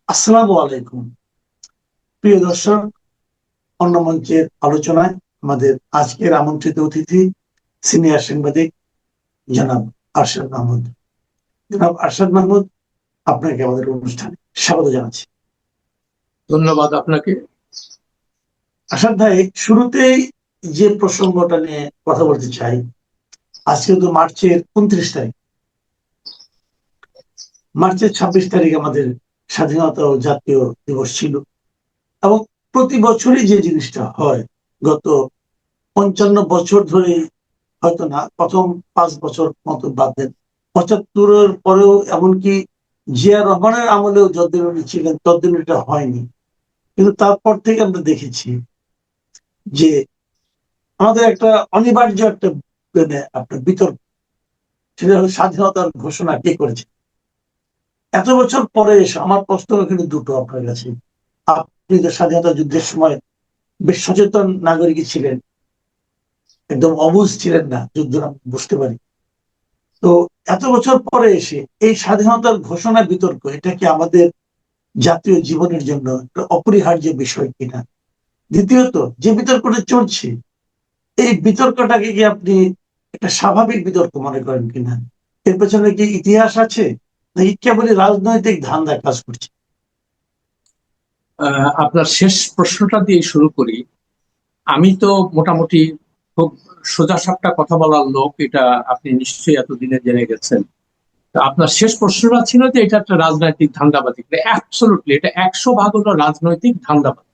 আসসালামু আলাইকুম। প্রিয় দর্শক, অন্য মঞ্চের আলোচনায় আমাদের আজকের আমন্ত্রিত অতিথি সিনিয়র সাংবাদিক জনাব আরশাদ মাহমুদ। জনাব আরশাদ মাহমুদ, আপনাকে আমাদের অনুষ্ঠানে স্বাগত জানাচ্ছি। ধন্যবাদ আপনাকে। আরশাদ ভাই, শুরুতেই যে প্রসঙ্গটা নিয়ে কথা বলতে চাই, আজকে তো মার্চের 29 তারিখ। মার্চের 26 তারিখ আমাদের স্বাধীনতা ও জাতীয় দিবস ছিল, এবং প্রতি বছরই যে জিনিসটা হয়, গত 55 বছর ধরে, হয়তো না, প্রথম 5 বছর মতো বাদ দেন, 75-এর পরেও, এমনকি জিয়া রহমানের আমলেও যতদিন উনি ছিলেন ততদিন এটা হয়নি। কিন্তু তারপর থেকে আমরা দেখেছি যে আমাদের একটা অনিবার্য একটা আপনার বিতর্ক, সেটা হলো স্বাধীনতার ঘোষণা কে করেছে। এত বছর পরে এসে আমার প্রশ্ন কিন্তু দুটো আপনার কাছে। আপনি তো স্বাধীনতা যুদ্ধের সময় বেশ সচেতন নাগরিক ছিলেন, একদম অবুঝ ছিলেন না, যুদ্ধ বুঝতে পারি। তো এত বছর পরে এসে এই স্বাধীনতার ঘোষণা বিতর্ক, এটা কি আমাদের জাতীয় জীবনের জন্য একটা অপরিহার্য বিষয় কিনা? দ্বিতীয়ত, যে বিতর্কটা চলছে, এই বিতর্কটাকে কি আপনি একটা স্বাভাবিক বিতর্ক মনে করেন কিনা? এর পেছনে কি ইতিহাস আছে, নাকি কেবলই রাজনৈতিক ধান্দা কাজ করছে? আপনার শেষ প্রশ্নটা দিয়ে শুরু করি। আমি তো মোটামুটি খুব সোজাসাপটা কথা বলার লোক, এটা আপনি নিশ্চয়ই এতদিনে জেনে গেছেন। তো আপনার শেষ প্রশ্নটা ছিল যে এটা একটা রাজনৈতিক ধান্দাবাজি। অ্যাবসলিউটলি, এটা 100 ভাগ হলো রাজনৈতিক ধান্দাবাজি,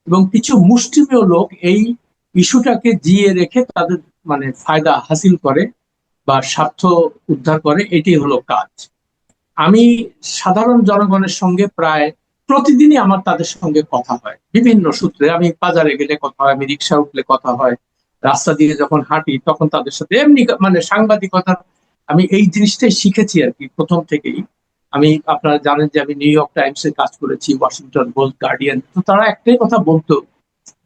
এবং কিছু মুষ্টিমেয় লোক এই ইস্যুটাকে জিয়ে রেখে তাদের ফায়দা হাসিল করে বা স্বার্থ উদ্ধার করে, এটাই হলো কাজ। আমি সাধারণ জনগণের সঙ্গে প্রায় প্রতিদিনই আমার তাদের সঙ্গে কথা হয় বিভিন্ন সূত্রে। আমি বাজারে গেলে কথা হয়, আমি রিক্সা উঠলে কথা হয়, রাস্তা দিয়ে যখন হাঁটি তখন তাদের সাথে এমনি সাংবাদিকতা। আমি এই জিনিসটাই শিখেছি আর কি প্রথম থেকেই। আপনারা জানেন যে আমি নিউ ইয়র্ক টাইমস এ কাজ করেছি, ওয়াশিংটন পোস্ট, গার্ডিয়ান। তো তারা একটাই কথা বলতো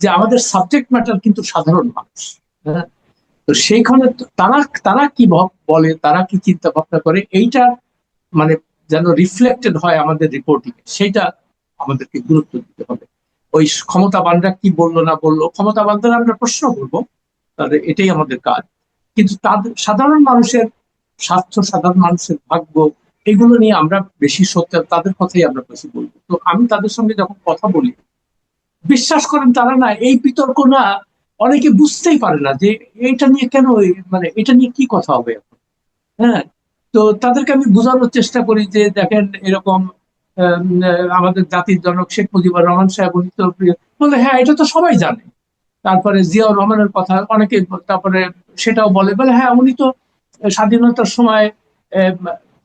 যে আমাদের সাবজেক্ট ম্যাটার কিন্তু সাধারণ মানুষ। হ্যাঁ, তো সেইখানে তারা তারা কি বলে, তারা কি চিন্তা ভাবনা করে, এইটা মানে যেন রিফ্লেক্টেড হয় আমাদের রিপোর্টিং, সেটা আমাদেরকে গুরুত্ব দিতে হবে। ওই ক্ষমতাবানরা কি বললো না বললো, ক্ষমতাবানদের আমরা প্রশ্ন করবো, তাহলে এটাই আমাদের কাজ। কিন্তু তাদের সাধারণ মানুষের স্বার্থ, সাধারণ মানুষের ভাগ্য, এগুলো নিয়ে আমরা বেশি সত্য, তাদের কথাই আমরা বেশি বলবো। তো আমি তাদের সঙ্গে যখন কথা বলি, বিশ্বাস করেন তারা না এই বিতর্ক না, অনেকে বুঝতেই পারে না যে এটা নিয়ে কেন, এটা নিয়ে কি কথা হবে এখন। হ্যাঁ, তো তাদেরকে আমি বোঝানোর চেষ্টা করি যে দেখেন এরকম আমাদের জাতির জনক শেখ মুজিবুর রহমান সাহেব, উনি তো বলে হ্যাঁ এটা তো সবাই জানে। তারপরে জিয়াউর রহমানের কথা অনেকে, তারপরে সেটাও বলে বলে হ্যাঁ উনি তো স্বাধীনতার সময়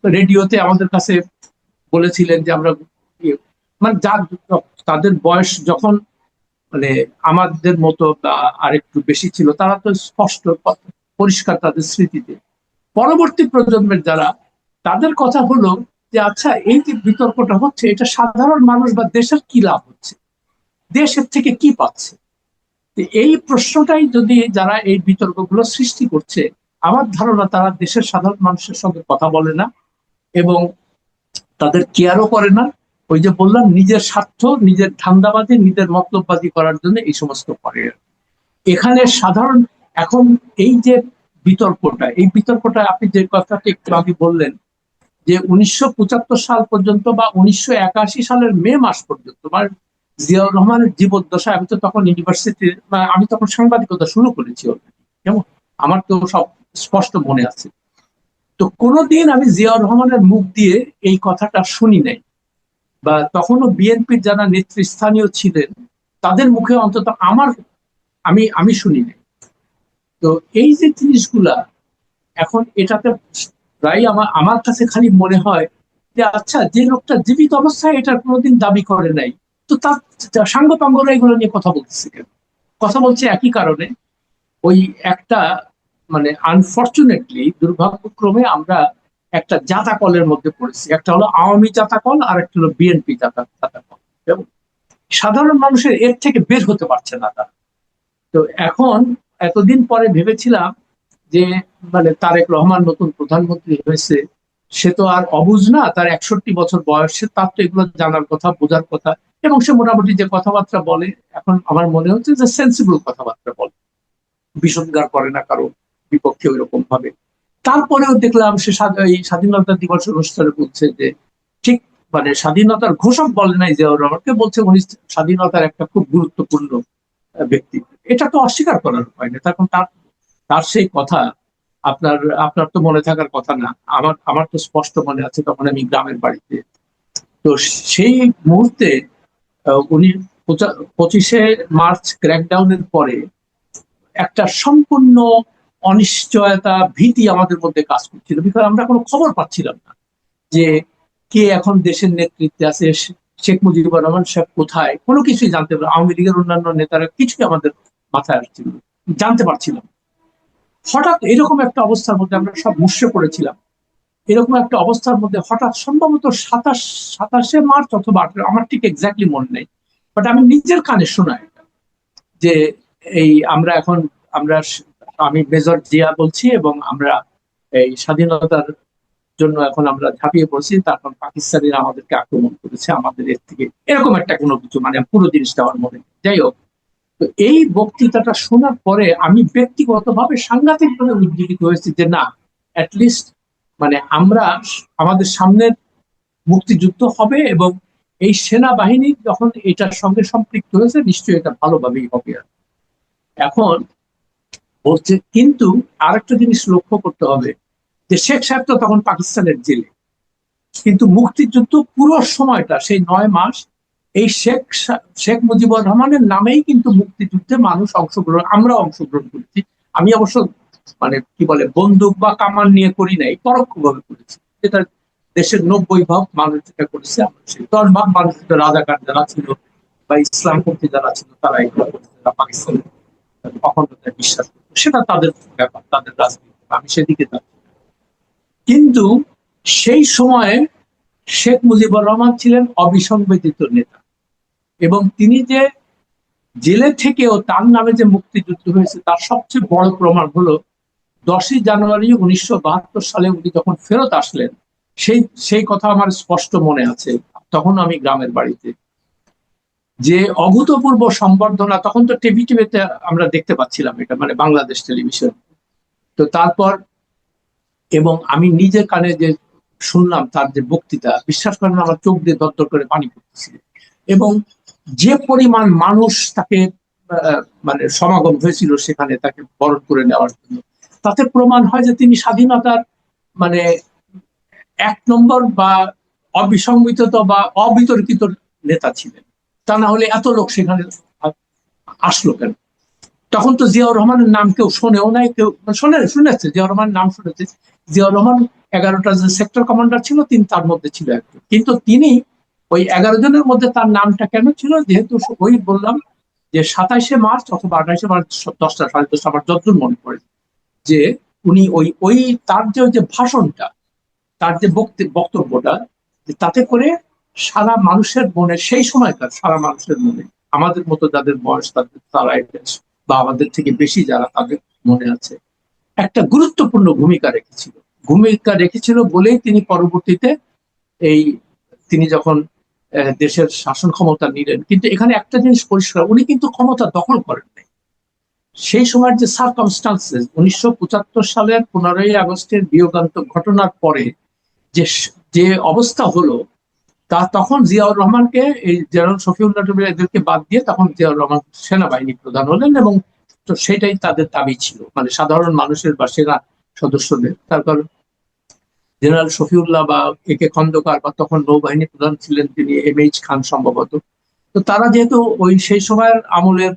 রেডিওতে আমাদের কাছে বলেছিলেন যে আমরা যার তাদের বয়স যখন মানে আমাদের মতো বা আরেকটু বেশি ছিল, তারা তো স্পষ্ট পরিষ্কার তাদের স্মৃতিতে। পরবর্তী প্রজন্মের যারা, তাদের কথা হলো যে আচ্ছা এই যে বিতর্কটা হচ্ছে, এটা সাধারণ মানুষ বা দেশের কি লাভ হচ্ছে, দেশের থেকে কি পাচ্ছে। এই প্রশ্নটাই যদি যারা এই বিতর্কগুলো সৃষ্টি করছে, আমার ধারণা তারা দেশের সাধারণ মানুষের সঙ্গে কথা বলে না এবং তাদের কেয়ারও করে না। ওই যে বললাম, নিজের স্বার্থ, নিজের ধান্দাবাজি, নিজের মতলববাজি করার জন্য এই সমস্ত করে। এখানে সাধারণ এখন এই যে এই বিতর্কটা আপনি যে কথাটা একটু আগে বললেন, যে 1975 সাল পর্যন্ত বা 1981 সালের মে মাস পর্যন্ত বা জিয়াউর রহমানের জীবদ্দশায়, আমি তো তখন ইউনিভার্সিটির, আমি তখন সাংবাদিকতা শুরু করেছি অলরেডি, কেমন, আমার তো সব স্পষ্ট মনে আছে। তো কোনোদিন আমি জিয়াউর রহমানের মুখ দিয়ে এই কথাটা শুনি নাই, বা তখনও বিএনপির যারা নেতৃস্থানীয় ছিলেন তাদের মুখে অন্তত আমার, আমি আমি শুনি নাই। তো এই যে জিনিসগুলা এখন, এটাতে প্রায় আমার আমার কাছে খালি মনে হয় যে আচ্ছা, যে লোকটা জীবিত অবস্থায় এটা কোনোদিন দাবি করে নাই, তো তার সাঙ্গপাঙ্গরা এগুলো নিয়ে কথা বলতেছে কেন? কথা বলছে একই কারণে, ওই একটা আনফর্চুনেটলি, দুর্ভাগ্যক্রমে আমরা একটা জাতাকলের মধ্যে পড়েছি। একটা হলো আওয়ামী জাতাকল, আর একটা হলো বিএনপি জাতাকল। এবং সাধারণ মানুষের এর থেকে বের হতে পারছে না তারা। তো এখন এতদিন পরে ভেবেছিলাম যে তারেক রহমান নতুন প্রধানমন্ত্রী হয়েছে, সে তো আর অবুঝ না, তার 61 বছর বয়সে, তার তো এগুলো জানার কথা, বোঝার কথা। এবং সে মোটামুটি যে কথাবার্তা বলে, এখন আমার মনে হচ্ছে যে সেন্সিবল কথাবার্তা বলে, বিষোদ্গার করে না কারো বিপক্ষে ওই রকম ভাবে। তারপরেও দেখলাম সে এই স্বাধীনতা দিবস অনুষ্ঠানে বলছে যে ঠিক মানে স্বাধীনতার ঘোষক বলে নাই জিয়াউর রহমানকে, বলছে উনি স্বাধীনতার একটা খুব গুরুত্বপূর্ণ ব্যক্তি। এটা তো অস্বীকার করার উপায় না। তখন তার তার সেই কথা আপনার আপনার তো মনে থাকার কথা না, আমার আমার তো স্পষ্ট মনে আছে, তখন আমি গ্রামের বাড়িতে। তো সেই মুহূর্তে উনি 25শে মার্চ ক্র্যাকডাউনের পরে একটা সম্পূর্ণ অনিশ্চয়তা, ভীতি আমাদের মধ্যে কাজ করছিল, বিকজ আমরা কোনো খবর পাচ্ছিলাম না যে কে এখন দেশের নেতৃত্বে আছে, শেখ মুজিবুর রহমান সাহেব কোথায়, কোনো কিছুই জানতে পারে, আওয়ামী লীগের অন্যান্য নেতারা কিছুই আমাদের মাথায় আসছিল, জানতে পারছিলাম। হঠাৎ এরকম একটা অবস্থার মধ্যে আমরা সব মুষড়ে পড়েছিলাম। এরকম একটা অবস্থার মধ্যে হঠাৎ সম্ভবত 27শে মার্চ অথবা 18, আমার ঠিক এক্স্যাক্টলি মনে নেই, বাট আমি নিজের কানে শোনা এটা, যে এই আমরা এখন আমরা আমি মেজর জিয়া বলছি, এবং আমরা এই স্বাধীনতার জন্য এখন আমরা ঝাঁপিয়ে পড়ছি, তারপর পাকিস্তানিরা আমাদেরকে আক্রমণ করেছে, আমাদের এর থেকে এরকম একটা কোনো কিছু, মানে পুরো জিনিসটা আমার মনে নেই। যাই হোক, তো এই বক্তৃতাটা শোনার পরে আমি ব্যক্তিগতভাবে সাংঘাতিকভাবে উদ্বেলিত হয়েছি যে না, অ্যাটলিস্ট মানে আমরা আমাদের সামনের মুক্তিযুদ্ধ হবে, এবং এই সেনাবাহিনী যখন এটার সঙ্গে সম্পৃক্ত হয়েছে নিশ্চয়ই এটা ভালোভাবেই হবে। এখন বলছে, কিন্তু আরেকটা জিনিস লক্ষ্য করতে হবে যে শেখ সাহেব তো তখন পাকিস্তানের জেলে, কিন্তু মুক্তিযুদ্ধ পুরো সময়টা সেই 9 মাস এই শেখ মুজিবুর রহমানের নামেই কিন্তু মুক্তিযুদ্ধে মানুষ অংশগ্রহণ, আমরা অংশগ্রহণ করেছি। আমি অবশ্য মানে কি বলে বন্দুক বা কামান নিয়ে করি নাই, পরোক্ষভাবে করেছি। এটা দেশের 90 ভাগ মানুষ যেটা করেছে, আমরা সেই 10 ভাগ মানুষ, রাজাকার যারা ছিল বা ইসলামপন্থী যারা ছিল, তারা এগুলো করেছে, যারা পাকিস্তানের অখণ্ডতায় বিশ্বাস করতো, সেটা তাদের ব্যাপার, তাদের রাজনীতি, আমি সেদিকে যাচ্ছি না। কিন্তু সেই সময়ে শেখ মুজিবুর রহমান ছিলেন অবিসংবাদিত নেতা, এবং তিনি যে জেলে থেকেও তার নামে যে মুক্তিযুদ্ধ হয়েছে তার সবচেয়ে বড় প্রমাণ হলো 10ই জানুয়ারি 1972 সালে উনি যখন ফেরত আসলেন। সেই সেই কথা আমার স্পষ্ট মনে আছে, তখন আমি গ্রামের বাড়িতে, যে অভূতপূর্ব সম্বর্ধনা, তখন তো টিভিতে আমরা দেখতে পাচ্ছিলাম এটা, মানে বাংলাদেশ টেলিভিশন। তো তারপর, এবং আমি নিজের কানে যে শুনলাম তার যে বক্তৃতা, বিশ্বাস করেন আমার চোখ দিয়ে দরদর করে পানি পড়তেছিল। এবং যে পরিমাণ মানুষ তাকে মানে সমাগম হয়েছিল সেখানে তাকে বরণ করে নেওয়ার জন্য, তাতে প্রমাণ হয় যে তিনি স্বাধীনতার মানে 1 নম্বর বা অবিসংবিত বা অবিতর্কিত নেতা ছিলেন। তা না হলে এত লোক সেখানে আসলো কেন? তখন তো জিয়াউর রহমানের নাম কেউ শোনেও নাই, কেউ শুনেছে জিয়াউর রহমানের নাম শুনেছে। জিয়াউর রহমান 11টা যে সেক্টর কমান্ডার ছিল, তিনি তার মধ্যে ছিল একজন, কিন্তু তিনি ওই 11 জনের মধ্যে তার নামটা কেন ছিল, যেহেতু ওই বললাম যে 27শে মার্চ অথবা 28শে মার্চ 10টা 10:30 আমার যতদূর মনে পড়ে, যে উনি ওই ওই তার যে ভাষণটা, তার যে বক্তব্যটা, তাতে করে সারা মানুষের মনে, সেই সময়কার সারা মানুষের মনে, আমাদের মতো যাদের বয়স তাদের, তারা বা আমাদের থেকে বেশি যারা, তাদের মনে আছে, একটা গুরুত্বপূর্ণ ভূমিকা রেখেছিল বলেই তিনি পরবর্তীতে এই তিনি যখন দেশের শাসন ক্ষমতা নিলেন। কিন্তু এখানে একটা জিনিস পরিষ্কার, উনি কিন্তু ক্ষমতা দখল করেন নাই। সেই সময়ের যে সার্কামস্টান্সেস, 1975 সালের 15ই আগস্টের বিয়োগান্তক ঘটনার পরে যে যে অবস্থা হলো, তা তখন জিয়াউর রহমানকে, এই জেনারেল শফিউল্লাহ টুডু এদেরকে বাদ দিয়ে তখন জিয়াউর রহমান সেনাবাহিনী প্রধান হলেন, এবং তো সেটাই তাদের দাবি ছিল, মানে সাধারণ মানুষের বা সেনা সদস্যদের। তার কারণ জেনারেল শফিউল্লাহ বা একে খন্দকার, বা তখন নৌবাহিনী প্রধান ছিলেন তিনি MH খান সম্ভবত। তো তারা যেহেতু ওই সেই সময়ের আমলের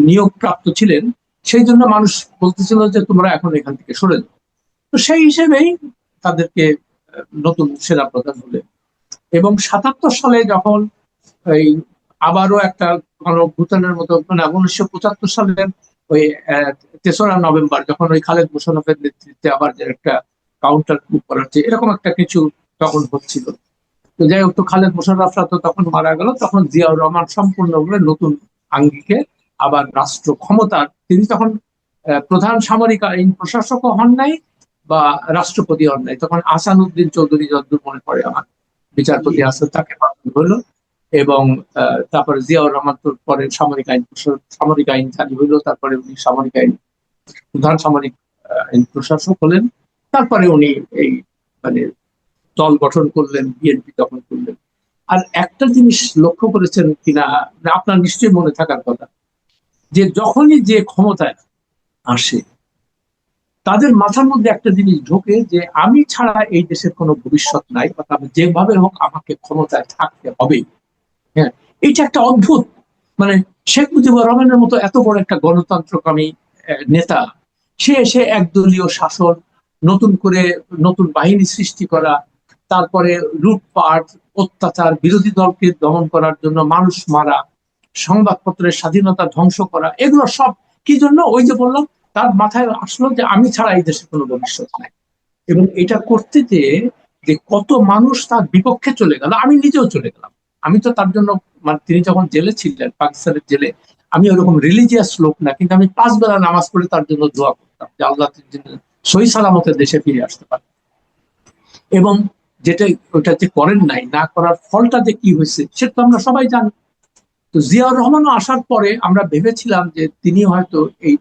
নিয়োগ প্রাপ্ত ছিলেন, সেই জন্য মানুষ বলতেছিল যে তোমরা এখন এখান থেকে সরে যাও। তো সেই হিসেবেই তাদেরকে নতুন সেনা প্রধান হলেন। এবং 77 সালে যখন এই আবারও একটা গণঅভ্যুত্থানের মতো, মানে 1975 সালের ওই 3রা নভেম্বর, যখন ওই খালেদ মোশাররফের নেতৃত্বে আবার যে একটা কাউন্টার কুপ করা হচ্ছে, এরকম একটা কিছু তখন হচ্ছিল। তো যাই হোক, তো খালেদ মোশাররফরা তো তখন মারা গেল, তখন জিয়াউর রহমান সম্পূর্ণভাবে নতুন আঙ্গিকে আবার রাষ্ট্র ক্ষমতার, তিনি তখন প্রধান সামরিক আইন প্রশাসকও হন নাই বা রাষ্ট্রপতি অন্যায়, তখন আসানুদ্দিন চৌধুরী যতদূর মনে পড়ে আমার বিচারপতি আছে তাকে পাঠানো হলো। এবং তারপরে জিয়াউর রহমান তো পরে সামরিক আইন জারি হইলো, তারপরে উনি সামরিক আইন প্রধান সামরিক আইন প্রশাসক হলেন। তারপরে উনি এই মানে দল গঠন করলেন, বিএনপি তখন করলেন। আর একটা জিনিস লক্ষ্য করেছেন কিনা, আপনার নিশ্চয়ই মনে থাকার কথা, যে যখনই যে ক্ষমতায় আসে তাদের মাথার মধ্যে একটা জিনিস ঢোকে যে আমি ছাড়া এই দেশের কোনো ভবিষ্যৎ নাই, অর্থাৎ যেভাবে হোক আমাকে ক্ষমতায় থাকতে হবে। হ্যাঁ, এটা একটা অদ্ভুত, মানে শেখ মুজিবুর রহমানের মতো এত বড় একটা গণতন্ত্রকামী নেতা, সে এসে একদলীয় শাসন, নতুন করে নতুন বাহিনী সৃষ্টি করা, তারপরে লুটপাট, অত্যাচার, বিরোধী দলকে দমন করার জন্য মানুষ মারা, সংবাদপত্রের স্বাধীনতা ধ্বংস করা, এগুলো সব কি জন্য? ওই যে বললাম, তার মাথায় আসলো যে আমি ছাড়া এই দেশে কোনো ভবিষ্যৎ নাই। এবং এটা করতে যে কত মানুষ তার বিপক্ষে চলে গেল, আমি নিজেও চলে গেলাম। আমি তো তার জন্য, মানে তিনি যখন জেলে ছিলেন, পাকিস্তানের জেলে, আমি ওরকম রিলিজিয়াস লোক না, কিন্তু আমি 5 বেলা নামাজ পড়ে তার জন্য দোয়া করতাম যে আল্লাহ সহি সালামতে দেশে ফিরে আসতে পারে। এবং যেটা ওটা যে করেন নাই, না করার ফলটা যে কি হয়েছে সেটা তো আমরা সবাই জানি। তো জিয়াউর রহমানও আসার পরে আমরা ভেবেছিলাম যে তিনি হয়তো এই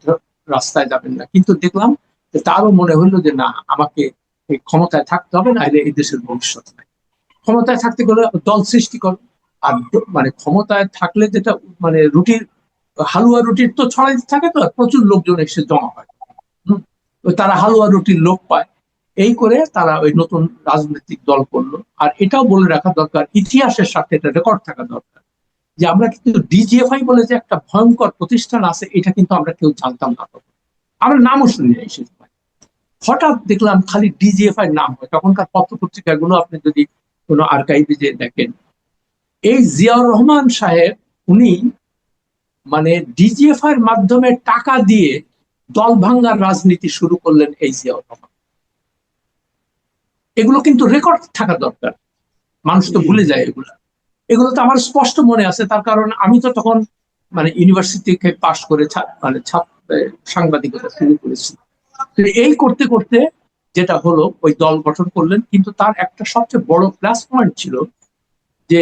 রাস্তায় যাবেন না, কিন্তু দেখলাম যে তারও মনে হলো যে না, আমাকে এই ক্ষমতায় থাকতে হবে, না এই দেশের ভবিষ্যৎ নাই। ক্ষমতায় থাকতে গেলে দল সৃষ্টি করো। আর মানে ক্ষমতায় থাকলে যেটা, মানে রুটির হালুয়া রুটির তো ছড়াইতে থাকে, তো প্রচুর লোকজন এসে জমা হয়। তারা হালুয়া রুটির লোক পায়, এই করে তারা ওই নতুন রাজনৈতিক দল করলো। আর এটাও বলে রাখা দরকার, ইতিহাসের সাথে এটা রেকর্ড থাকা দরকার, যে আমরা কিন্তু ডিজিএফআই বলে যে একটা ভয়ঙ্কর প্রতিষ্ঠান আছে, এটা কিন্তু আমরা কেউ জানতাম না তখন, আমরা নামও শুনি নাই সে সময়। হঠাৎ দেখলাম খালি ডিজিএফআই নাম হয়, তখনকার পত্র পত্রিকাগুলো আপনি যদি কোনো আর্কাইভে যে দেখেন, এই জিয়াউর রহমান সাহেব উনি মানে ডিজিএফআই এর মাধ্যমে টাকা দিয়ে দল ভাঙ্গার রাজনীতি শুরু করলেন এই জিয়াউর রহমান। এগুলো কিন্তু রেকর্ড থাকা দরকার, মানুষ তো ভুলে যায় এগুলো। এগুলো তো আমার স্পষ্ট মনে আছে, তার কারণ আমি তো তখন মানে ইউনিভার্সিটি থেকে পাশ করে মানে সাংবাদিকতা শুরু করেছি। এই করতে করতে যেটা হলো, ওই দল গঠন করলেন, কিন্তু তার একটা সবচেয়ে বড় প্লাস পয়েন্ট ছিল যে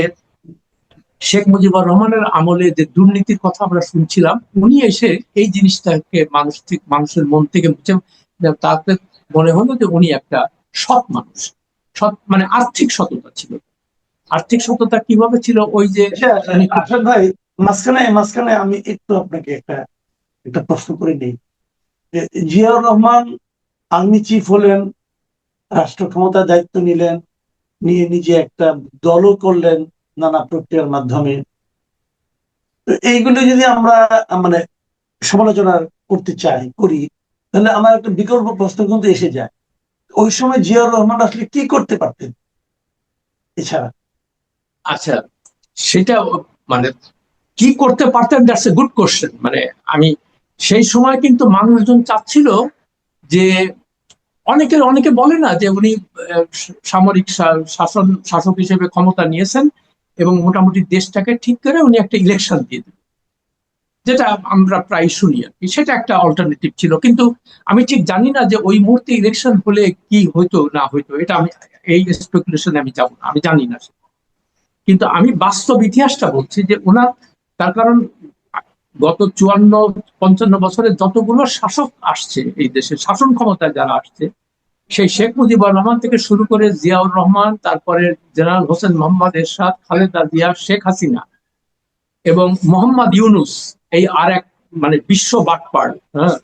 শেখ মুজিবুর রহমানের আমলে যে দুর্নীতির কথা আমরা শুনছিলাম, উনি এসে এই জিনিসটাকে মানুষের মন থেকে মুছে, তাতে মনে হলো যে উনি একটা সৎ মানুষ। সৎ মানে আর্থিক সততা ছিল। আর্থিক সততা কিভাবে ছিল? ওই যে আশরাফ ভাই, মাঝখানে মাঝখানে আমি একটু আপনাকে একটা একটা প্রশ্ন করে নিই। জিয়াউর রহমান আর্মি চিফ হলেন, রাষ্ট্র ক্ষমতার দায়িত্ব নিলেন, নিয়ে নিজে একটা দলও করলেন নানা প্রক্রিয়ার মাধ্যমে। তো এইগুলো যদি আমরা মানে সমালোচনা করতে করি, তাহলে আমার একটা বিকল্প প্রশ্ন কিন্তু এসে যায়, ওই সময় জিয়াউর রহমান আসলে কি করতে পারতেন এছাড়া? আচ্ছা, সেটা মানে কি করতে পারতেন, দ্যাটস এ গুড কোশ্চেন। মানে আমি সেই সময় কিন্তু মানুষজন চাচ্ছিল যে, অনেকে বলে না যে উনি সামরিক শাসক হিসেবে ক্ষমতা নিয়েছেন এবং মোটামুটি দেশটাকে ঠিক করে উনি একটা ইলেকশন দিয়ে দেবেন, যেটা আমরা প্রায় শুনি আর কি। সেটা একটা অল্টারনেটিভ ছিল, কিন্তু আমি ঠিক জানি না যে ওই মুহূর্তে ইলেকশন হলে কি হইতো না হইতো, এটা আমি এই স্পেকুলেশনে আমি যাবো না, আমি জানি না। কিন্তু আমি বাস্তব ইতিহাসটা বলছি যে ওনার, তার কারণ গত 54-55 বছরে যতগুলো শাসক আসছে এই দেশে, শাসন ক্ষমতায় যারা আসছে, সেই শেখ মুজিবুর রহমান থেকে শুরু করে জিয়াউর রহমান, তারপরে জেনারেল হোসেন মোহাম্মদ এরশাদ, খালেদা জিয়া, শেখ হাসিনা এবং মোহাম্মদ ইউনুস, এই আর এক মানে বিশ্ব বাটপার, হ্যাঁ,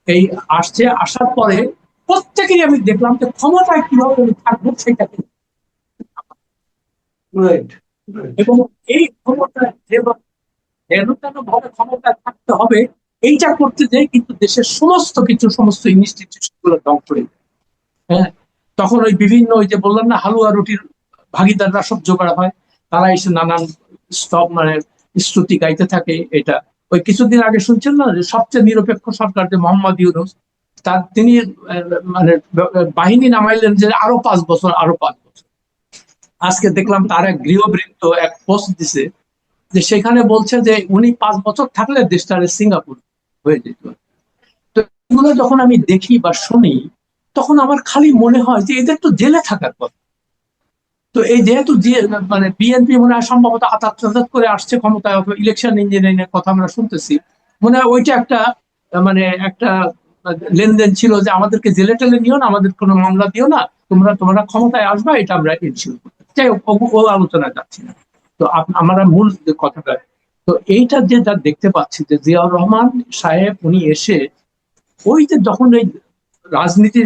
এই আসছে। আসার পরে প্রত্যেকেই আমি দেখলাম যে ক্ষমতায় কিভাবে থাকবো সেটা, এবং এই ক্ষমতায় যেন তেন ভাবে ক্ষমতায় থাকতে হবে, এইটা করতে যাই কিন্তু দেশের সমস্ত কিছু, সমস্ত ইনস্টিটিউশন গুলো ধ্বংস হয়ে যায়। হ্যাঁ, তখন ওই বিভিন্ন, ওই যে বললাম না, হালুয়া রুটির ভাগিদাররা সব জোগাড় হয়, তারা এসে নানান স্তব মানে স্তুতি গাইতে থাকে। এটা ওই কিছুদিন আগে শুনছেন না যে সবচেয়ে নিরপেক্ষ সরকার যে মোহাম্মদ ইউনুস, তিনি মানে বাহিনী নামাইলেন যে আরো 5 বছর, আরো 5 বছর। আজকে দেখলাম তার এক গৃহবৃত্ত এক পোস্ট দিছে, যে সেখানে বলছে যে উনি 5 বছর থাকলে দেশটা সিঙ্গাপুর হয়ে যেত। তো এগুলো যখন আমি দেখি বা শুনি, তখন আমার খালি মনে হয় যে এদের তো জেলে থাকার কথা। তো এই যেহেতু মানে বিএনপি মনে হয় সম্ভবত আতাত করে আসছে ক্ষমতায়, ইলেকশন ইঞ্জিনিয়ারিং এর কথা আমরা শুনতেছি, মনে হয় ওইটা একটা মানে একটা লেনদেন ছিল যে আমাদেরকে জেলে টেলে নিও না, আমাদের কোনো মামলা দিও না, তোমরা তোমরা ক্ষমতায় আসবা, এটা আমরা ইনশিওর করতে। যাই হোক, ও আলোচনায় যাচ্ছি না। তো আমরা মূল যে কথাটা, তো এইটা যে যা দেখতে পাচ্ছি যে জিয়াউর রহমান সাহেব উনি এসে ওই যে যখন এই রাজনীতি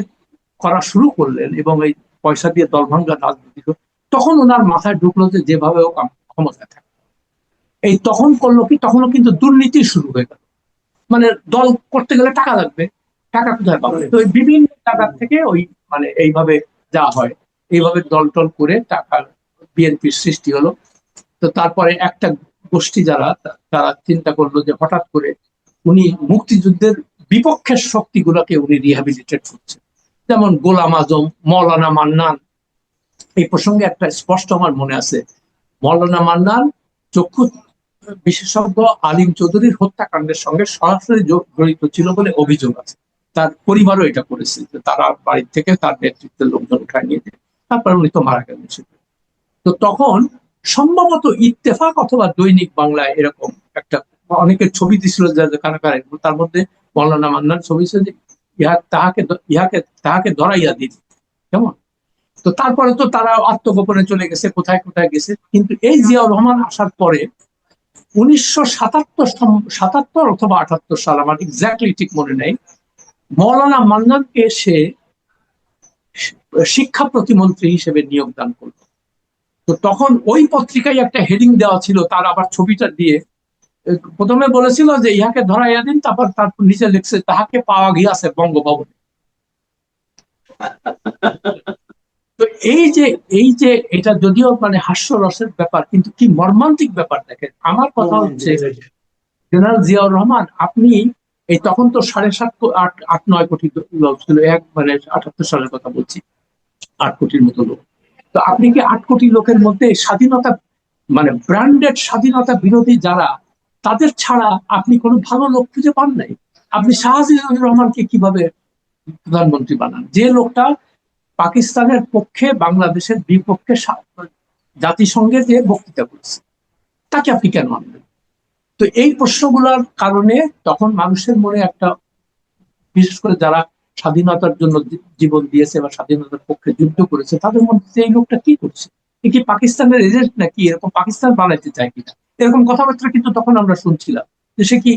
করা শুরু করলেন এবং এই পয়সা দিয়ে দল ভাঙ্গার রাজনীতি, তখন ওনার মাথায় ঢুকলো যে যেভাবে ও ক্ষমতায় থাকে, এই তখন করলো কি, তখনও কিন্তু দুর্নীতি শুরু হয়ে গেল। মানে দল করতে গেলে টাকা লাগবে, টাকা কোথায় পাবে? তো এই বিভিন্ন জায়গা থেকে ওই মানে এইভাবে যা হয়, এইভাবে দল টল করে টাকার বিএনপির সৃষ্টি হলো। তো তারপরে একটা গোষ্ঠী যারা, তারা চিন্তা করলো যে হঠাৎ করে উনি মুক্তিযুদ্ধের বিপক্ষের শক্তিগুলোকে উনি রিহ্যাবিলিটেট করছেন, যেমন গোলাম আজম, মৌলানা মান্নান। এই প্রসঙ্গে একটা স্পষ্ট আমার মনে আছে, মৌলানা মান্নান চক্ষু বিশেষজ্ঞ আলিম চৌধুরীর হত্যাকাণ্ডের সঙ্গে সরাসরি জড়িত ছিল বলে অভিযোগ আছে। তার পরিবারও এটা করেছে, যে তারা বাড়ি থেকে তার নেতৃত্বের লোকজন উঠায় নিয়ে যায়, তারপর উনি তো মারা গেলেন। তো তখন সম্ভবত ইত্তেফাক অথবা দৈনিক বাংলায় এরকম একটা, অনেকের ছবি দিছিল কারাগারে, তার মধ্যে মৌলানা মান্নান ছবি ছিল যে তাহাকে ধরাইয়া দিন, কেমন। তো তারপরে তো তারা আত্মগোপনে চলে গেছে, কোথায় কোথায় গেছে। কিন্তু এই জিয়াউর রহমান আসার পরে 1977 অথবা 78 সাল, আমার এক্স্যাক্টলি ঠিক মনে নেই, মৌলানা মান্নানকে সে শিক্ষা প্রতিমন্ত্রী হিসেবে নিয়োগ দান করলো। তো তখন ওই পত্রিকায় একটা হেডিং দেওয়া ছিল, তার আবার ছবিটা দিয়ে প্রথমে বলেছিল যে ইহাকে ধরাইয়া দিন, তারপর নিচে লিখছে তাহাকে পাওয়া গিয়াছে বঙ্গভবনে। তো এই যে এটা যদিও মানে হাস্যরসের ব্যাপার, কিন্তু কি মর্মান্তিক ব্যাপার দেখেন। আমার কথা হচ্ছে জেনারেল জিয়াউর রহমান, আপনি এই তখন তো 7.5 8 9 কোটি লোক ছিল, এক মানে 78 সালের কথা বলছি, 8 কোটির মতো লোক। তো আপনি কি 8 কোটি লোকের মধ্যে স্বাধীনতা মানে ব্র্যান্ডেড স্বাধীনতা বিরোধী যারা, তাদের ছাড়া আপনি কোনো ভালো লোক খুঁজে পান নাই? আপনি শাহজিবুর রহমানকে কিভাবে প্রধানমন্ত্রী বানান, যে লোকটা পাকিস্তানের পক্ষে বাংলাদেশের বিপক্ষে জাতিসংঘে যে বক্তৃতা করেছে, তাকে আপনি কেন আনবেন? তো এই প্রশ্নগুলোর কারণে তখন মানুষের মনে একটা, বিশেষ করে যারা স্বাধীনতার জন্য জীবন দিয়েছে বা স্বাধীনতার পক্ষে যুদ্ধ করেছে, তাদের মধ্যে এই লোকটা কি করছে, এ কি পাকিস্তানের এজেন্ট নাকি, এরকম পাকিস্তান বানাইতে চায় কিনা, এরকম কথাবার্তা কিন্তু তখন আমরা শুনছিলাম। যে সে কি,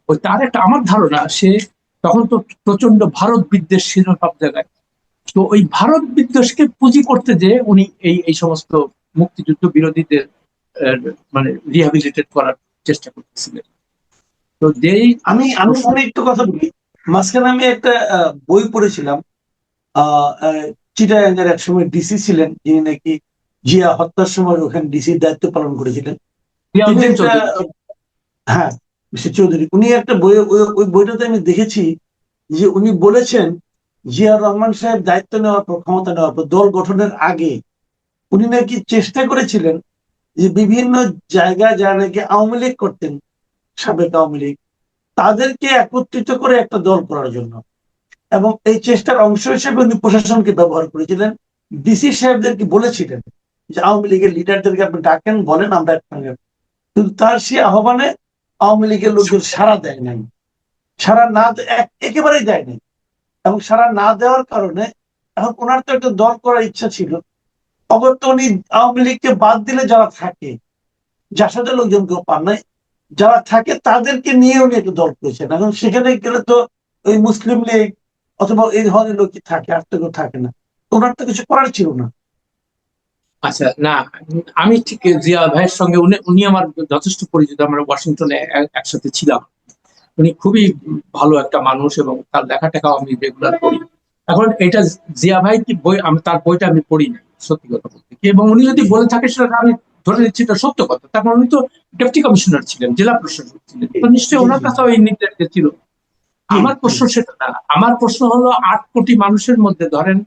ওই তার একটা, আমার ধারণা সে তখন তো প্রচন্ড ভারত বিদ্বেষ ছিল সব জায়গায়। তো ওই ভারত বিদ্বেষকে পুঁজি করতে যে উনি এই এই সমস্ত মুক্তিযুদ্ধ বিরোধীদের মানে রিহ্যাবিলিটেট করার চেষ্টা করতেছিলেন। তো যেই আমি আমি ওখানে একটু কথা বলি। মাঝখানে আমি একটা বই পড়েছিলাম, চিটাগাঙ্গের একসময় ডিসি ছিলেন, যিনি নাকি জিয়া হত্যার সময় ওখানে ডিসির দায়িত্ব পালন করেছিলেন। তিনি একটা, হ্যাঁ, মিস্টার চৌধুরী, উনি একটা বই, ওই বইটাতে আমি দেখেছি যে উনি বলেছেন জিয়াউর রহমান সাহেব দায়িত্ব নেওয়ার পর, ক্ষমতা নেওয়ার পর, দল গঠনের আগে উনি নাকি চেষ্টা করেছিলেন যে বিভিন্ন জায়গায় যারা নাকি আওয়ামী লীগ করতেন, সাবেক আওয়ামী লীগ, তাদেরকে একত্রিত করে একটা দল করার জন্য। এবং এই চেষ্টার অংশ হিসেবে উনি প্রশাসনকে ব্যবহার করেছিলেন, ডিসি সাহেবদেরকে বলেছিলেন যে আওয়ামী লীগের লিডারদেরকে আপনি ডাকেন, বলেন, আমরা একসঙ্গে। কিন্তু তার সেই আহ্বানে আওয়ামী লীগের লোকজন সাড়া দেয় নাই, সাড়া না একেবারেই দেয় নাই। এবং সাড়া না দেওয়ার কারণে এখন ওনার তো একটা দল করার ইচ্ছা ছিল, অগত্য উনি আওয়ামী লীগকে বাদ দিলে যারা থাকে, যার সাথে লোকজন কেউ পান নাই, যারা থাকে তাদেরকে নিয়ে উনি একটা দল করেছেন। এখন সেখানে গেলে তো ওই মুসলিম লীগ অথবা এই ধরনের লোক থাকে, আর তো কেউ থাকে না, ওনার তো কিছু করার ছিল না। আচ্ছা, না, আমি ঠিক জিয়া ভাইয়ের সঙ্গে উনি আমার যথেষ্ট পরিচিত, আমরা ওয়াশিংটনে একসাথে ছিলাম। উনি খুবই ভালো একটা মানুষ এবং তার লেখা টেখাও আমি রেগুলার পড়ি। এখন এটা জিয়া ভাই কি বই, আমি তার বইটা আমি পড়ি না সত্যি কথা বলতে কি, এবং উনি যদি বলে থাকে সেটা আমি ধরে নিচ্ছি এটা সত্য কথা। তারপর উনি তো ডেপুটি কমিশনার ছিলেন, জেলা প্রশাসক ছিলেন, তো নিশ্চয়ই ওনার কাছেও এই নির্দেশ ছিল। আমার প্রশ্ন সেটা না, আমার প্রশ্ন হলো 8 কোটি মানুষের মধ্যে ধরেন,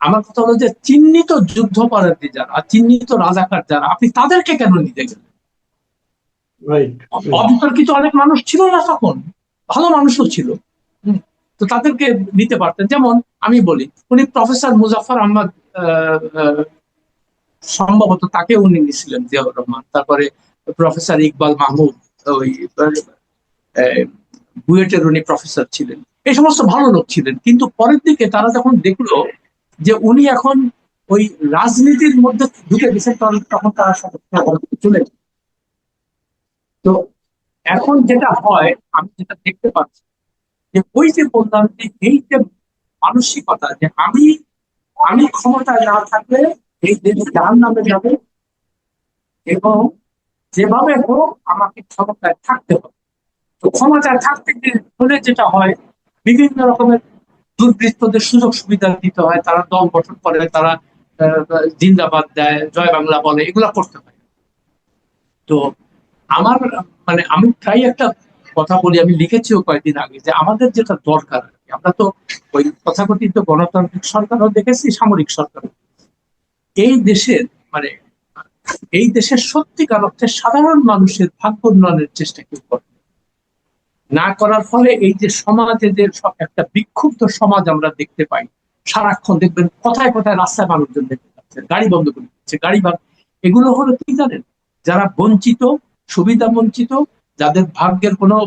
আমার কথা হলো যে চিহ্নিত যুদ্ধপরাধী যারা, চিহ্নিত রাজাকার যারা, আপনি তাদেরকে কেন নিতে গেলেন? অবিতর্কিত অনেক মানুষ ছিল না তখন, ভালো মানুষও ছিল। তো তাদেরকে নিতে পারতেন। যেমন আমি বলি, উনি প্রফেসর মুজাফফর আহমদ, সম্ভবত তাকে উনি নিয়েছিলেন, জিয়াউর রহমান। তারপরে প্রফেসর ইকবাল মাহমুদ, ওই বুয়েটের উনি প্রফেসর ছিলেন। এই সমস্ত ভালো লোক ছিলেন, কিন্তু পরের দিকে তারা যখন দেখলো যে উনি এখন ওই রাজনীতির মধ্যে ঢুকে গেছেন, তখন তারা সাথে চলে গেছে। তো এখন যেটা হয়, আমি যেটা দেখতে পাচ্ছি, যে ওই যে বললাম যে এই যে মানসিকতা, যে আমি আমি ক্ষমতায় না থাকলে এই দেশ জাহান্নামে যাবে, এবং যেভাবে হোক আমাকে ক্ষমতায় থাকতে হবে। তো ক্ষমতায় থাকতে হলে যেটা হয়, বিভিন্ন রকমের দুর্বৃত্তদের সুযোগ সুবিধা দিতে হয়, তারা দল গঠন করে, তারা জিন্দাবাদ দেয়, জয় বাংলা বলে, এগুলা করতে হয়। তো আমার মানে আমি প্রায় একটা কথা বলি, আমি লিখেছিও কয়েকদিন আগে, যে আমাদের যেটা দরকার, আমরা তো ওই তথাকথিত গণতান্ত্রিক সরকারও দেখেছি, সামরিক সরকার, এই দেশের মানে এই দেশের সত্যিকার অর্থে সাধারণ মানুষের ভাগ্য উন্নয়নের চেষ্টা কেউ করে না, করার ফলে এই যে সমাজে যে একটা বিক্ষুব্ধ সমাজ আমরা দেখতে পাই, সারাক্ষণ দেখবেন কোথায় কোথায় রাস্তায় মানুষজন দেখতে পাচ্ছে, গাড়ি বন্ধ করে দিচ্ছে, গাড়ি ভাগ, এগুলো হলো কি জানেন, যারা বঞ্চিত, সুবিধা বঞ্চিত, যাদের ভাগ্যের কোনো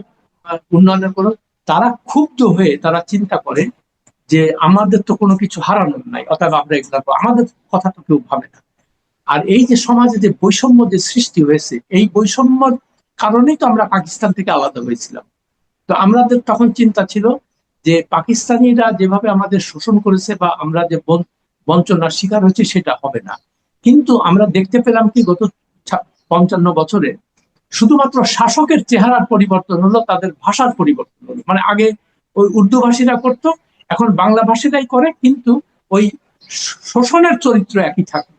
উন্নয়নের কোনো, তারা ক্ষুব্ধ হয়ে তারা চিন্তা করে যে আমাদের তো কোনো কিছু হারানোর নাই, অতএব আমরা এগুলো আমাদের কথা তো কেউ ভাবে না। আর এই যে সমাজে যে বৈষম্য যে সৃষ্টি হয়েছে, এই বৈষম্যর কারণেই তো আমরা পাকিস্তান থেকে আলাদা হয়েছিলাম। তো আমাদের তখন চিন্তা ছিল যে পাকিস্তানিরা যেভাবে আমাদের শোষণ করেছে বা আমরা যে বঞ্চনার শিকার হয়েছি, সেটা হবে না। কিন্তু আমরা দেখতে পেলাম কি, গত 55 বছরে শুধুমাত্র শাসকের চেহারার পরিবর্তন হলো, তাদের ভাষার পরিবর্তন হলো। মানে আগে ওই উর্দু ভাষীরা করতো, এখন বাংলা ভাষীরাই করে, কিন্তু ওই শোষণের চরিত্র একই থাকে,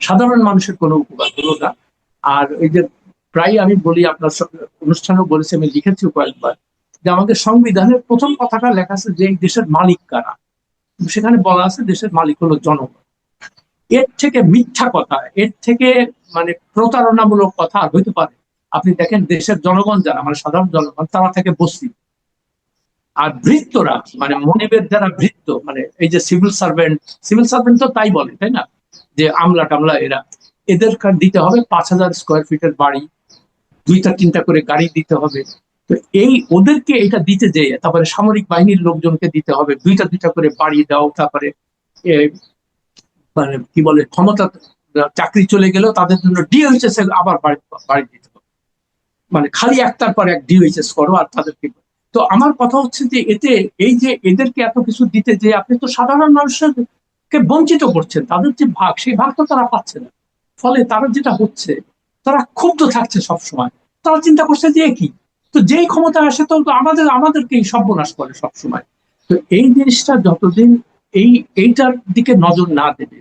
সাধারণ মানুষের কোনো উপকার হলো না। আর এই যে প্রায় আমি বলি, আপনার অনুষ্ঠানেও বলেছি, আমি লিখেছি কয়েকবার, যে আমাদের সংবিধানের প্রথম কথাটা লেখা আছে যে এই দেশের মালিক কারা, সেখানে বলা আছে দেশের মালিক হলো জনগণ। এর থেকে মিথ্যা কথা, এর থেকে মানে প্রতারণামূলক কথা আর হইতে পারে? আপনি দেখেন, দেশের জনগণ যারা, মানে সাধারণ জনগণ, তারা থাকে বস্তি, আর ভৃত্যরা মানে মনিবের যারা ভৃত্য, মানে এই যে সিভিল সার্ভেন্ট তো তাই বলে, তাই না, যে আমলা টামলা এরা, এদের দিতে হবে 5,000 স্কোয়ার ফিটের বাড়ি, 2টা 3টা করে গাড়ি দিতে হবে। তো এই ওদেরকে এটা দিতে যেয়ে তারপরে সামরিক বাহিনীর লোকজনকে দিতে হবে 2টা করে বাড়ি দাও, তারপরে মানে কি বলে, ক্ষমতা, চাকরি চলে গেলেও তাদের জন্য ডিএইচএস আবার বাড়ি বাড়ি দিতে হবে, মানে খালি একটার পর এক ডিএইচএস করো আর তাদেরকে। তো আমার কথা হচ্ছে যে এতে এই যে এদেরকে এত কিছু দিতে, যে আপনি তো সাধারণ মানুষকে বঞ্চিত করছেন, তাদের যে ভাগ, সেই ভাগ তো তারা পাচ্ছে না। ফলে তারা যেটা হচ্ছে, তারা ক্ষুব্ধ থাকছে সব সময়। তারা চিন্তা করছে যে কি, তো যেই ক্ষমতা আসে তো আমাদেরকেই সর্বনাশ করে সব সময়। তো এই জিনিসটা যতদিন এইটার দিকে নজর না দেবে,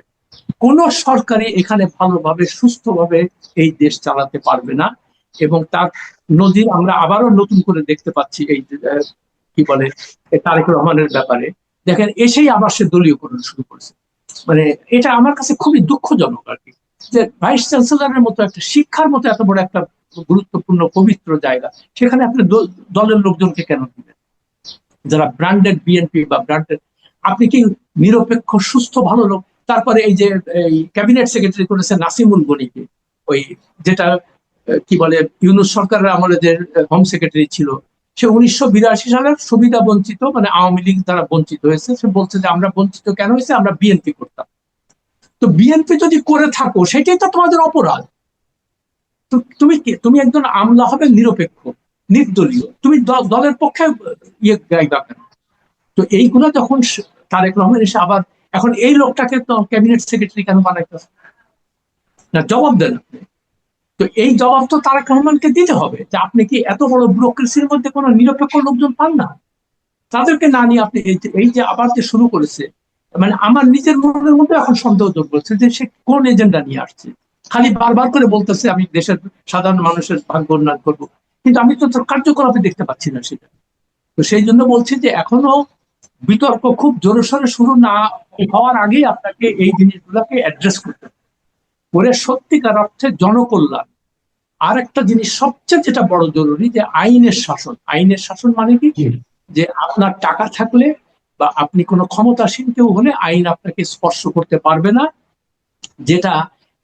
কোন সরকারই এখানে ভালোভাবে সুস্থভাবে এই দেশ চালাতে পারবে না। এবং তার নজির আমরা আবারও নতুন করে দেখতে পাচ্ছি এই কি বলে, তারেক রহমানের ব্যাপারে। দেখেন, এসেই আবার সে দলীয়করণ শুরু করেছে। মানে এটা আমার কাছে খুবই দুঃখজনক আর কি, যে ভাইস চ্যান্সেলরের মতো একটা, শিক্ষার মতো এত বড় একটা গুরুত্বপূর্ণ পবিত্র জায়গা, সেখানে আপনি দলের লোকজনকে কেন দিবেন, যারা ব্র্যান্ডেড বিএনপি বা ব্র্যান্ডেড? আপনি কি নিরপেক্ষ সুস্থ ভালো লোক? তারপরে এই যে ক্যাবিনেট সেক্রেটারি করেছে নাসিমুল গনিকে, ওই যেটা কি বলে, ইউনূস সরকারের আমলে যে হোম সেক্রেটারি ছিল, সে 1982 সালের সুবিধা বঞ্চিত, মানে আওয়ামী লীগ দ্বারা বঞ্চিত হয়েছে। সে বলছে যে আমরা বঞ্চিত কেন হয়েছে, আমরা বিএনপি করতাম। তো বিএনপি যদি করে থাকো, সেটাই তো তোমাদের অপরাধ। তো তুমি একজন আমলা হবে নিরপেক্ষ, নির্দলীয়, তুমি দলের পক্ষে ইয়ে গাইবা কেন? তো এইগুলো যখন তারেক রহমান এসে আবার এখন এই লোকটাকে তো ক্যাবিনেট সেক্রেটারি কেন বানাইতেছে না, জবাব দেন আপনি। তো এই জবাব তো তারেক রহমানকে দিতে হবে, যে আপনি কি এত বড় ব্যুরোক্রেসির মধ্যে কোনো নিরপেক্ষ লোকজন পান না? তাদেরকে না নিয়ে আপনি এই যে আবার যে শুরু করেছে, মানে আমার নিজের মনের মধ্যে এখন সন্দেহ যোগ করছে যে সে কোন এজেন্ডা নিয়ে আসছে। খালি বারবার করে বলতেছে আমি দেশের সাধারণ মানুষের ভাগ্য উন্নয়ন করবো, কিন্তু আমি তো কার্যকলাপে দেখতে পাচ্ছি না সেটা। তো সেই জন্য বলছি যে এখনো বিতর্ক খুব জোরে সোরে শুরু না হওয়ার আগেই আপনাকে এই জিনিসগুলোকে অ্যাড্রেস করতে করে সত্যিকার অর্থে জনকল্যাণ। আর একটা জিনিস সবচেয়ে যেটা বড় জরুরি, যে আইনের শাসন। আইনের শাসন মানে কি, যে আপনার টাকা থাকলে বা আপনি কোনো ক্ষমতাসীন কেউ হলে আইন আপনাকে স্পর্শ করতে পারবে না, যেটা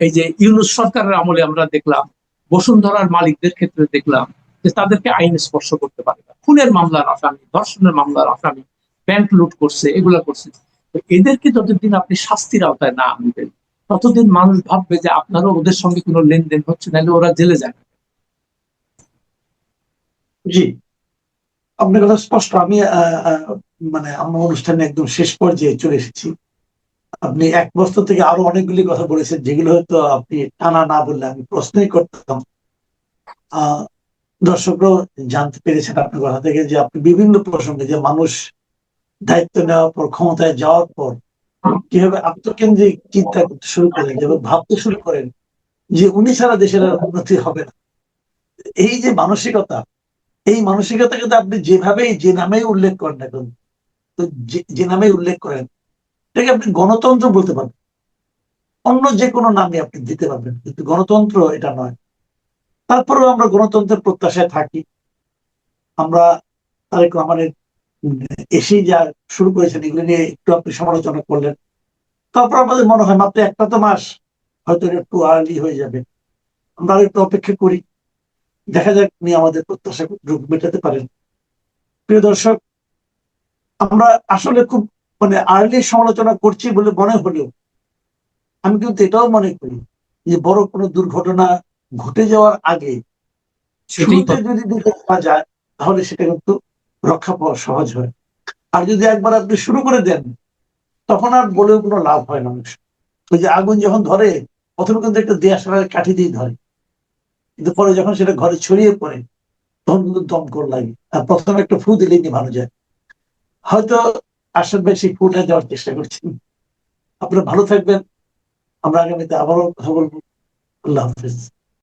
এই যে ইউনূস সরকারের আমলে আমরা দেখলাম, বসুন্ধরার মালিকদের ক্ষেত্রে দেখলাম যে তাদেরকে আইন স্পর্শ করতে পারে না। খুনের মামলার আসামি, ধর্ষণের মামলার আসামি, ব্যাংক লুট করছে, এগুলা করছে। তো এদেরকে যতদিন আপনি শাস্তির আওতায় না আনবেন, ততদিন মানুষ ভাববে যে আপনারও ওদের সঙ্গে কোনো লেনদেন হচ্ছে, নাহলে ওরা জেলে যায় না। জি, আপনার কথা স্পষ্ট। আমি মানে আমার অনুষ্ঠানে একদম শেষ পর্যায়ে চলে এসেছি। আপনি এক বছর থেকে আরো অনেকগুলি কথা বলেছেন, যেগুলো হয়তো আপনি টানা না বললে আমি প্রশ্নই করতাম। আহ দর্শকরাও জানতে পেরেছেন আপনার কথা থেকে যে আপনি বিভিন্ন প্রসঙ্গে, যে মানুষ দায়িত্ব নেওয়ার পর, ক্ষমতায় যাওয়ার পর কিভাবে আত্মকেন্দ্রিক চিন্তা করতে শুরু করেন, যেভাবে ভাবতে শুরু করেন যে উনি ছাড়া দেশের আর উন্নতি হবে না। এই যে মানসিকতা, এই মানসিকতাকে তো আপনি যেভাবেই যে নামেই উল্লেখ করেন না কেন, তো যে নামেই উল্লেখ করেন, এটাকে আপনি গণতন্ত্র বলতে পারবেন, অন্য যে কোনো নামে আপনি দিতে পারবেন, কিন্তু গণতন্ত্র এটা নয়। তারপরেও আমরা গণতন্ত্রের প্রত্যাশায় থাকি। আমরা তারেক রহমানের এসেই যা শুরু করেছেন এগুলো নিয়ে একটু আপনি সমালোচনা করলেন। তারপর আমাদের মনে হয় মাত্র একটা তো মাস, হয়তো একটু আর্লি হয়ে যাবে, আমরা একটু অপেক্ষা করি, দেখা যাক উনি আমাদের প্রত্যাশা মেটাতে পারেন। প্রিয় দর্শক, আমরা আসলে খুব মানে আর্লি সমালোচনা করছি বলে মনে হলেও আমি কিন্তু এটাও মনে করি যে বড় কোনো দুর্ঘটনা ঘটে যাওয়ার আগে সেটাই শুরুতে যদি দিতে পারা যায়, তাহলে সেটা কিন্তু রক্ষা পাওয়া সহজ হয়। আর যদি একবার আপনি শুরু করে দেন, তখন আর বলেও কোনো লাভ হয় না। অনেক সময় ওই যে আগুন যখন ধরে, প্রথমে কিন্তু একটা দেয়াশালের কাঠি দিয়ে ধরে, কিন্তু পরে যখন সেটা ঘরে ছড়িয়ে পড়ে, তখন কিন্তু দমকল লাগে। আর প্রথমে একটা ফু দিলেই নিভানো যায়। হয়তো আশাদ ভাই সেই ফুটা দেওয়ার চেষ্টা করছেন। আপনারা ভালো থাকবেন, আমরা আগামীতে আবারও কথা বলবো। আল্লাহ হাফিজ।